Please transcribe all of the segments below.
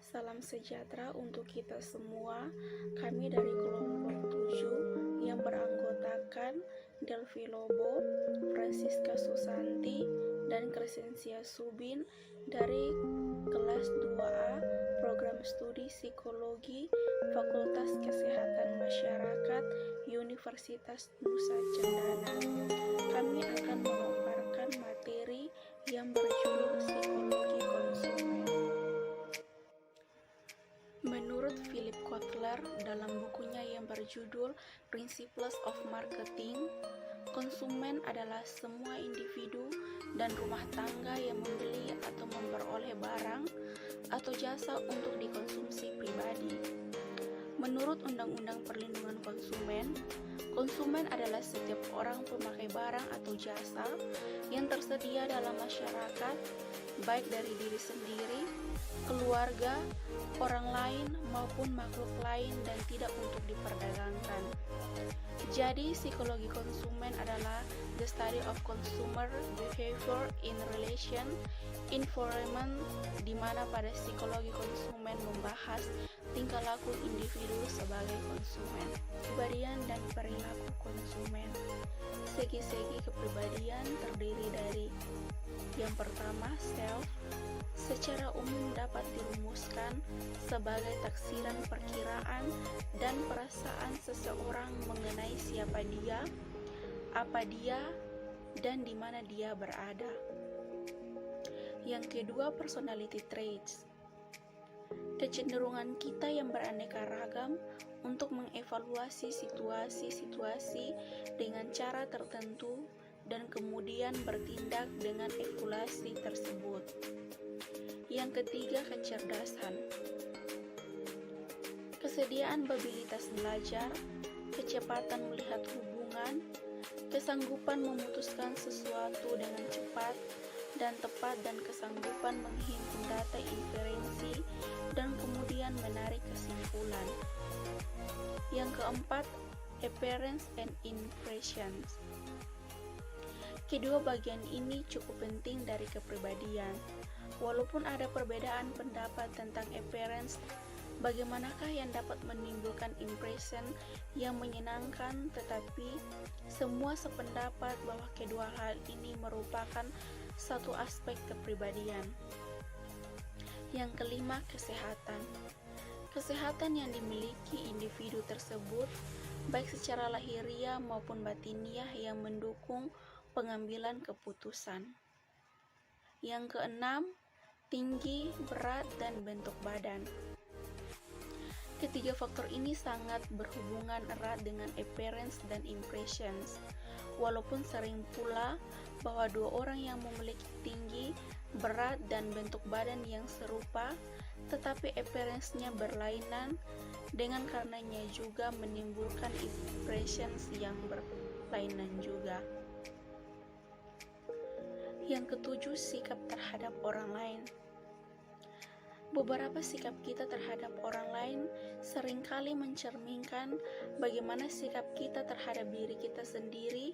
Salam sejahtera untuk kita semua. Kami dari kelompok 7 yang beranggotakan Delvi Lobo, Francisca Susanti, dan Crescencia Subin dari kelas 2A Program Studi Psikologi Fakultas Kesehatan Masyarakat Universitas Nusa Cendana. Kami akan memaparkan materi yang berjudul Psikologi Konsumen. Menurut Philip Kotler dalam bukunya yang berjudul Principles of Marketing, konsumen adalah semua individu dan rumah tangga yang membeli atau memperoleh barang atau jasa untuk dikonsumsi pribadi. Menurut Undang-Undang Perlindungan Konsumen, konsumen adalah setiap orang pemakai barang atau jasa yang tersedia dalam masyarakat, baik dari diri sendiri, keluarga, orang lain, maupun makhluk lain dan tidak untuk diperdagangkan. Jadi, psikologi konsumen adalah the study of consumer behavior in relation environment, di mana pada psikologi konsumen membahas tingkah laku individu sebagai konsumen, kepribadian dan perilaku konsumen. Segi-segi kepribadian terdiri dari yang pertama, self. Secara umum dapat dirumuskan sebagai taksiran perkiraan dan perasaan seseorang mengenai siapa dia, apa dia, dan di mana dia berada. Yang kedua, personality traits. Kecenderungan kita yang beraneka ragam untuk mengevaluasi situasi-situasi dengan cara tertentu dan kemudian bertindak dengan evaluasi tersebut. Yang ketiga, kecerdasan. Kesediaan mobilitas belajar, kecepatan melihat hubungan, kesanggupan memutuskan sesuatu dengan cepat dan tepat, dan kesanggupan menghimpun data inferensi dan kemudian menarik kesimpulan. Yang keempat, appearance and impressions. Kedua bagian ini cukup penting dari kepribadian. Walaupun ada perbedaan pendapat tentang appearance, bagaimanakah yang dapat menimbulkan impression yang menyenangkan, tetapi semua sependapat bahwa kedua hal ini merupakan satu aspek kepribadian. Yang kelima, kesehatan. Kesehatan yang dimiliki individu tersebut, baik secara lahiriah maupun batiniah, yang mendukung pengambilan keputusan. Yang keenam, tinggi, berat, dan bentuk badan. Ketiga faktor ini sangat berhubungan erat dengan appearance dan impressions. Walaupun sering pula bahwa dua orang yang memiliki tinggi, berat, dan bentuk badan yang serupa, tetapi appearance-nya berlainan, dengan karenanya juga menimbulkan impressions yang berlainan juga. Yang ketujuh, sikap terhadap orang lain. Beberapa sikap kita terhadap orang lain seringkali mencerminkan bagaimana sikap kita terhadap diri kita sendiri.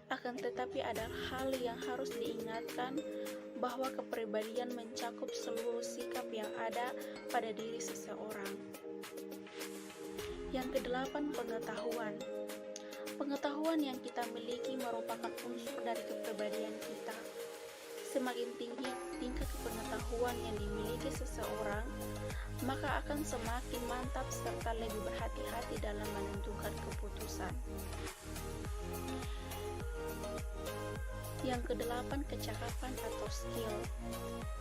Akan tetapi ada hal yang harus diingatkan, bahwa kepribadian mencakup seluruh sikap yang ada pada diri seseorang. Yang kedelapan, pengetahuan. Pengetahuan yang kita miliki merupakan unsur dari kepribadian kita. Semakin tinggi tingkat pengetahuan yang dimiliki seseorang, maka akan semakin mantap serta lebih berhati-hati dalam menentukan keputusan. Yang kedelapan, kecakapan atau skill.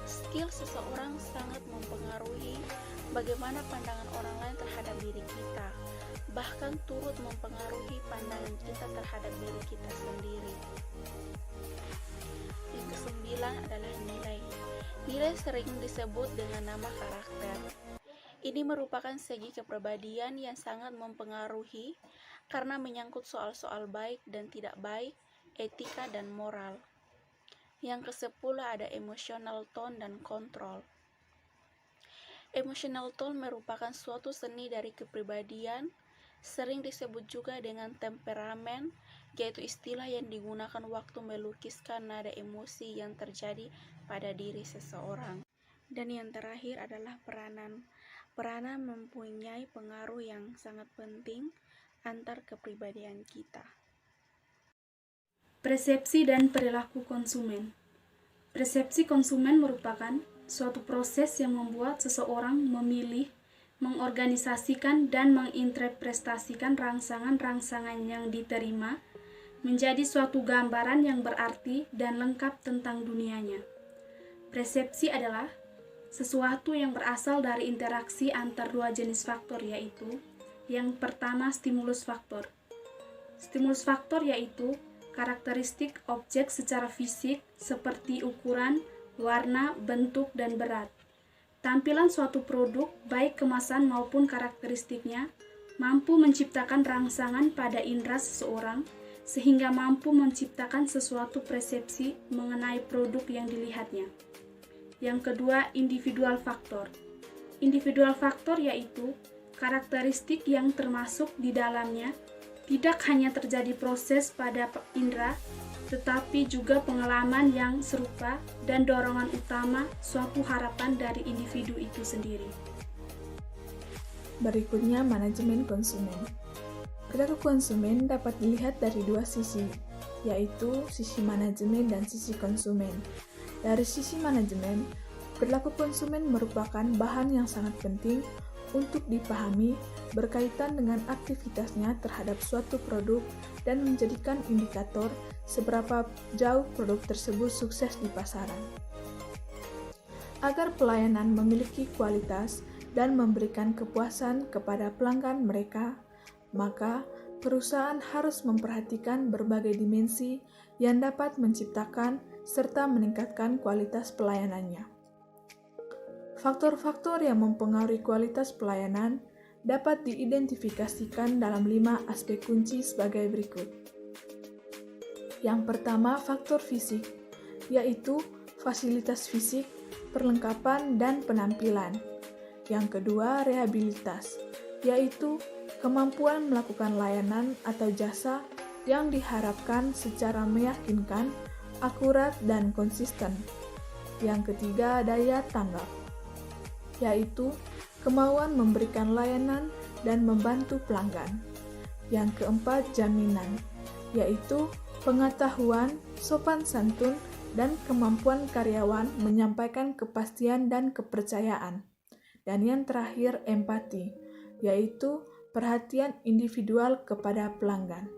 Skill seseorang sangat mempengaruhi bagaimana pandangan orang lain terhadap diri kita, bahkan turut mempengaruhi pandangan kita terhadap diri kita sendiri. Yang kesembilan adalah nilai. Nilai sering disebut dengan nama karakter. Ini merupakan segi kepribadian yang sangat mempengaruhi karena menyangkut soal-soal baik dan tidak baik, etika dan moral. Yang kesepuluh ada emotional tone dan kontrol. Emotional tone merupakan suatu seni dari kepribadian, sering disebut juga dengan temperamen, yaitu istilah yang digunakan waktu melukiskan nada emosi yang terjadi pada diri seseorang. Dan yang terakhir adalah peranan. Peranan mempunyai pengaruh yang sangat penting antar kepribadian kita. Persepsi dan perilaku konsumen. Persepsi konsumen merupakan suatu proses yang membuat seseorang memilih, mengorganisasikan, dan menginterpretasikan rangsangan-rangsangan yang diterima menjadi suatu gambaran yang berarti dan lengkap tentang dunianya. Persepsi adalah sesuatu yang berasal dari interaksi antar dua jenis faktor, yaitu yang pertama stimulus faktor. Stimulus faktor yaitu karakteristik objek secara fisik seperti ukuran, warna, bentuk, dan berat. Tampilan suatu produk, baik kemasan maupun karakteristiknya, mampu menciptakan rangsangan pada indera seseorang sehingga mampu menciptakan sesuatu persepsi mengenai produk yang dilihatnya. Yang kedua, individual faktor. Individual faktor yaitu karakteristik yang termasuk di dalamnya tidak hanya terjadi proses pada indera, tetapi juga pengalaman yang serupa dan dorongan utama suatu harapan dari individu itu sendiri. Berikutnya, manajemen konsumen. Perilaku konsumen dapat dilihat dari dua sisi, yaitu sisi manajemen dan sisi konsumen. Dari sisi manajemen, perilaku konsumen merupakan bahan yang sangat penting untuk dipahami berkaitan dengan aktivitasnya terhadap suatu produk dan menjadikan indikator seberapa jauh produk tersebut sukses di pasaran. Agar pelayanan memiliki kualitas dan memberikan kepuasan kepada pelanggan mereka, maka perusahaan harus memperhatikan berbagai dimensi yang dapat menciptakan serta meningkatkan kualitas pelayanannya. Faktor-faktor yang mempengaruhi kualitas pelayanan dapat diidentifikasikan dalam 5 aspek kunci sebagai berikut. Yang pertama, faktor fisik, yaitu fasilitas fisik, perlengkapan, dan penampilan. Yang kedua, rehabilitas, yaitu kemampuan melakukan layanan atau jasa yang diharapkan secara meyakinkan, akurat, dan konsisten. Yang ketiga, daya tanggap, yaitu kemauan memberikan layanan dan membantu pelanggan. Yang keempat, jaminan, yaitu pengetahuan, sopan santun, dan kemampuan karyawan menyampaikan kepastian dan kepercayaan. Dan yang terakhir, empati, yaitu perhatian individual kepada pelanggan.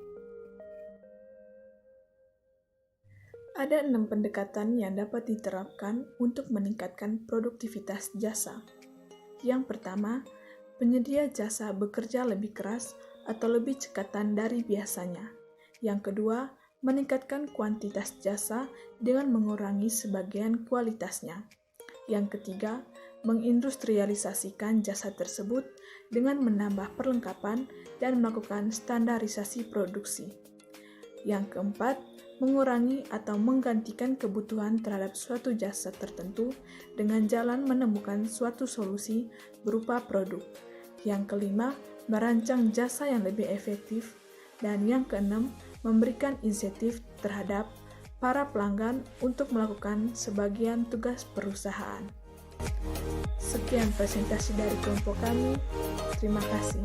Ada 6 pendekatan yang dapat diterapkan untuk meningkatkan produktivitas jasa. Yang pertama, penyedia jasa bekerja lebih keras atau lebih cekatan dari biasanya. Yang kedua, meningkatkan kuantitas jasa dengan mengurangi sebagian kualitasnya. Yang ketiga, mengindustrialisasikan jasa tersebut dengan menambah perlengkapan dan melakukan standarisasi produksi. Yang keempat, mengurangi atau menggantikan kebutuhan terhadap suatu jasa tertentu dengan jalan menemukan suatu solusi berupa produk. Yang kelima, merancang jasa yang lebih efektif. Dan yang keenam, memberikan insentif terhadap para pelanggan untuk melakukan sebagian tugas perusahaan. Sekian presentasi dari kelompok kami. Terima kasih.